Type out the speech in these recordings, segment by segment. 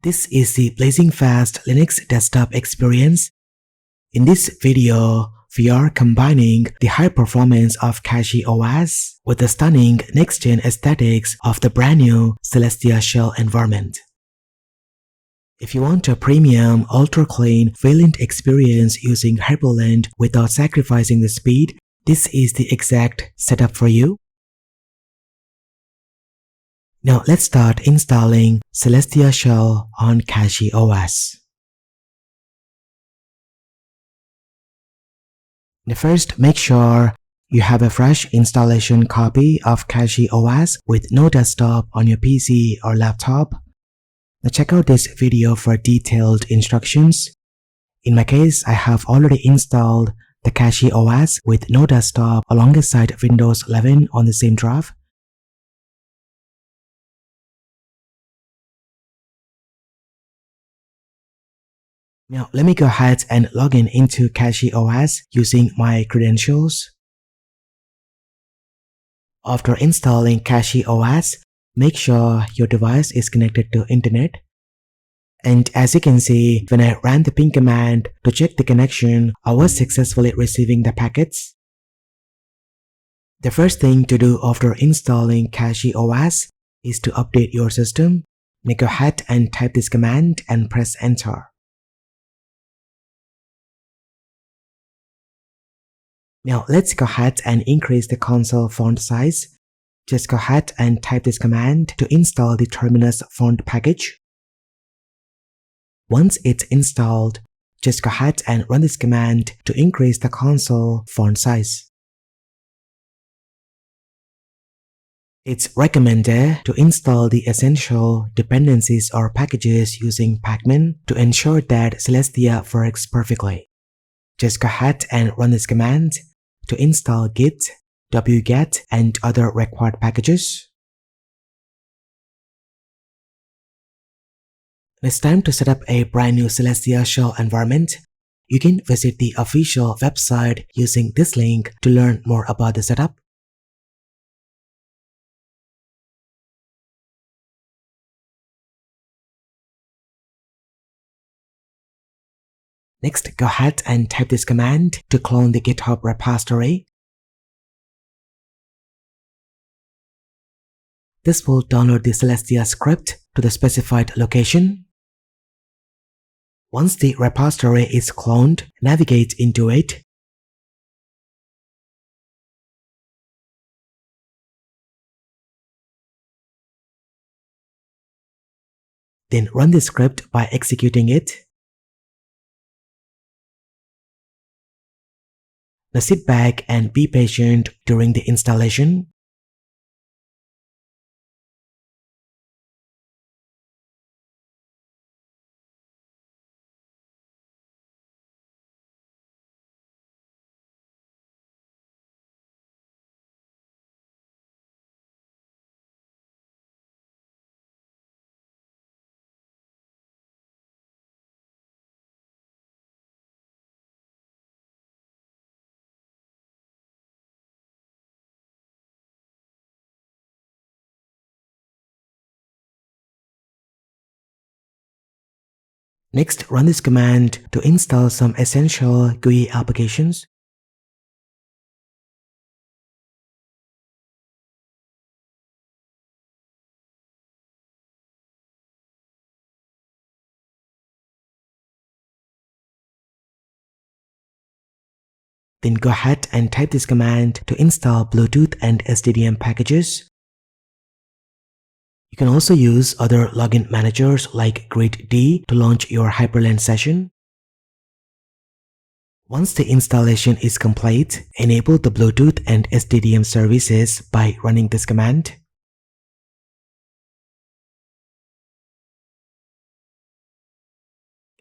This is the blazing fast Linux desktop experience. In this video, we are combining the high performance of CachyOS with the stunning next-gen aesthetics of the brand new Caelestia Shell environment. If you want a premium, ultra-clean Wayland experience using Hyprland without sacrificing the speed, this is the exact setup for you. Now let's start installing Caelestia Shell on CachyOS. First, make sure you have a fresh installation copy of CachyOS with no desktop on your PC or laptop. Now check out this video for detailed instructions. In my case, I have already installed the CachyOS with no desktop alongside Windows 11 on the same drive. Now let me go ahead and log in into CachyOS using my credentials. After installing CachyOS, make sure your device is connected to internet. And as you can see, when I ran the ping command to check the connection, I was successfully receiving the packets. The first thing to do after installing CachyOS is to update your system. Now go ahead and type this command and press enter. Now let's go ahead and increase the console font size. Just go ahead and type this command to install the Terminus font package. Once it's installed, just go ahead and run this command to increase the console font size. It's recommended to install the essential dependencies or packages using pacman to ensure that Caelestia works perfectly. Just go ahead and run this command to install git, wget, and other required packages. It's time to set up a brand new Caelestia Shell environment. You can visit the official website using this link to learn more about the setup. Next, go ahead and type this command to clone the GitHub repository. This will download the Caelestia script to the specified location. Once the repository is cloned, navigate into it. Then run the script by executing it. Now sit back and be patient during the installation. Next, run this command to install some essential GUI applications. Then go ahead and type this command to install Bluetooth and SDDM packages. You can also use other login managers like grid to launch your Hyprland session. Once the installation is complete, enable the Bluetooth and SDDM services by running this command.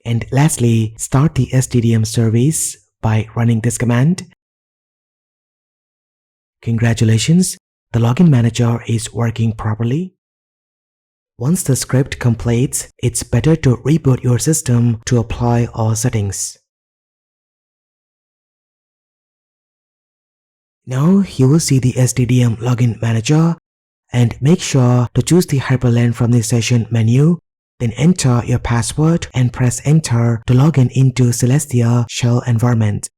And lastly, start the SDDM service by running this command. Congratulations, the login manager is working properly. Once the script completes, it's better to reboot your system to apply all settings. Now you will see the SDDM login manager and make sure to choose the Hyprland from the session menu Then enter your password and press enter to log in into Caelestia Shell environment.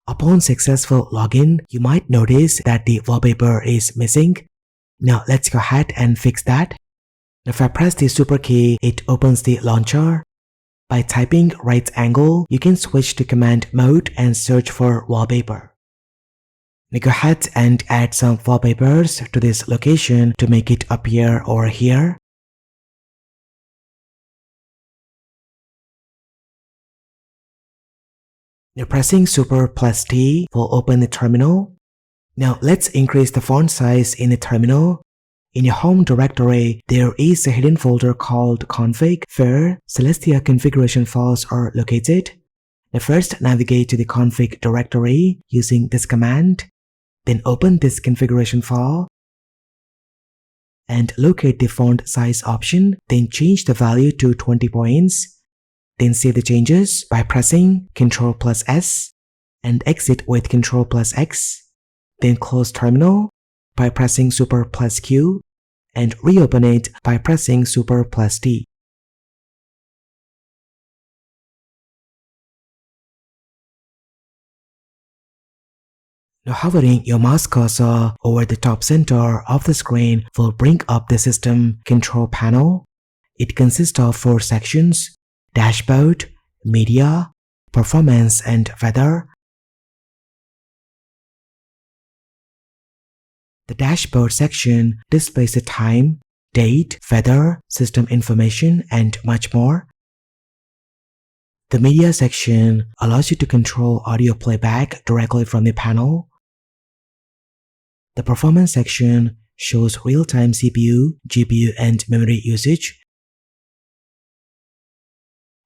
Upon successful login, you might notice that the wallpaper is missing. Now let's go ahead and fix that. If I press the super key, it opens the launcher. By typing right angle, you can switch to command mode and search for wallpaper. Now go ahead and add some wallpapers to this location to make it appear over here. Now pressing super plus T will open the terminal. Now let's increase the font size in the terminal. In your home directory, there is a hidden folder called config where Caelestia configuration files are located. Now first navigate to the config directory using this command. Then open this configuration file and locate the font size option. Then change the value to 20 points. Then save the changes by pressing Ctrl plus S and exit with Ctrl plus X. Then close terminal by pressing super plus Q and reopen it by pressing super plus T. Now hovering your mouse cursor over the top center of the screen will bring up the system control panel. It consists of 4 sections: dashboard, media, performance, and weather. The dashboard section displays the time, date, weather, system information, and much more. The media section allows you to control audio playback directly from the panel. The performance section shows real-time CPU, GPU, and memory usage.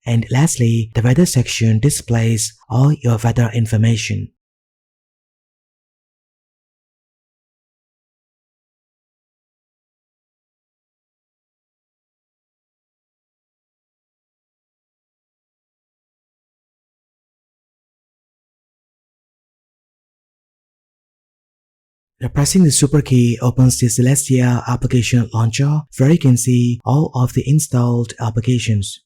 And lastly, the weather section displays all your weather information. Now pressing the super key opens the Caelestia application launcher where you can see all of the installed applications.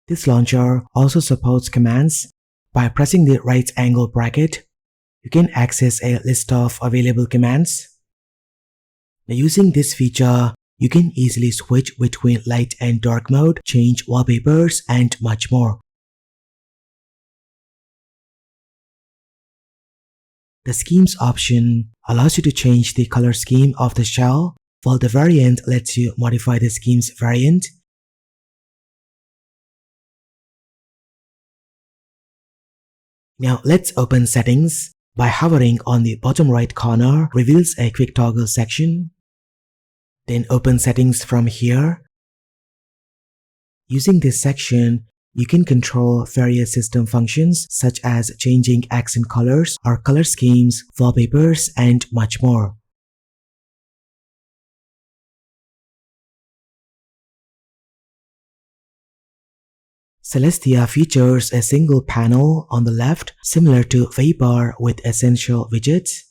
This launcher also supports commands. By pressing the right angle bracket, you can access a list of available commands. Now using this feature, you can easily switch between light and dark mode, change wallpapers, and much more. The schemes option allows you to change the color scheme of the shell, while the variant lets you modify the scheme's variant. Now let's open settings. By hovering on the bottom right corner reveals a quick toggle section. Then open settings from here. Using this section, you can control various system functions such as changing accent colors or color schemes, wallpapers, and much more. Caelestia features a single panel on the left similar to Vapor with essential widgets.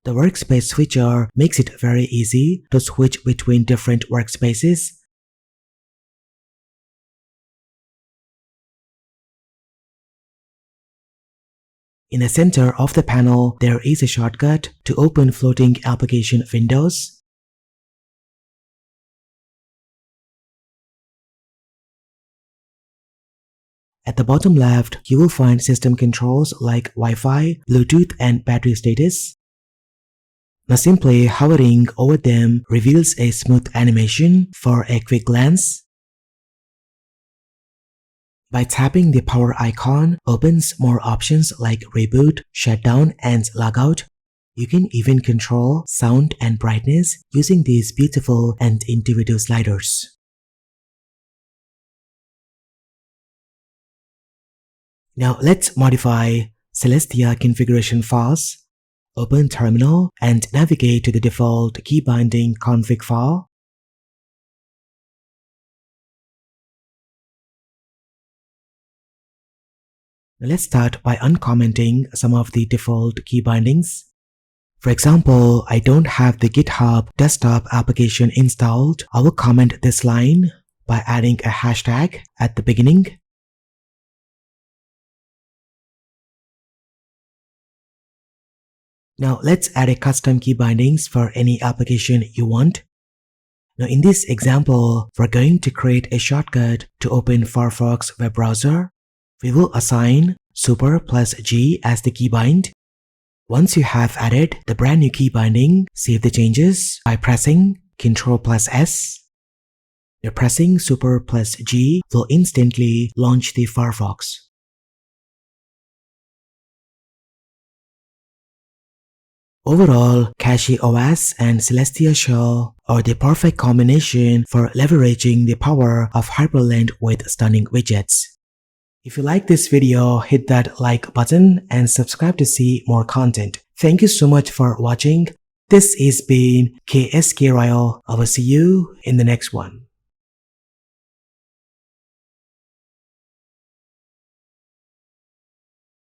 The workspace feature makes it very easy to switch between different workspaces. In the center of the panel, there is a shortcut to open floating application windows. At the bottom left, you will find system controls like Wi-Fi, Bluetooth, and battery status. Now simply hovering over them reveals a smooth animation for a quick glance. By tapping the power icon opens more options like reboot, shutdown, and logout. You can even control sound and brightness using these beautiful and intuitive sliders. Now let's modify Caelestia configuration files. Open terminal and navigate to the default key binding config file. Now let's start by uncommenting some of the default key bindings. For example, I don't have the GitHub desktop application installed. I will comment this line by adding a hashtag at the beginning. Now let's add a custom key bindings for any application you want. Now in this example, we're going to create a shortcut to open Firefox web browser. We will assign super plus G as the keybind. Once you have added the brand new key binding, save the changes by pressing Ctrl plus S. Now pressing super plus G will instantly launch the Firefox. Overall, CachyOS and Caelestia Shell are the perfect combination for leveraging the power of Hyprland with stunning widgets. If you like this video, hit that like button and subscribe to see more content. Thank you so much for watching. This has been KSKRyle. I will see you in the next one.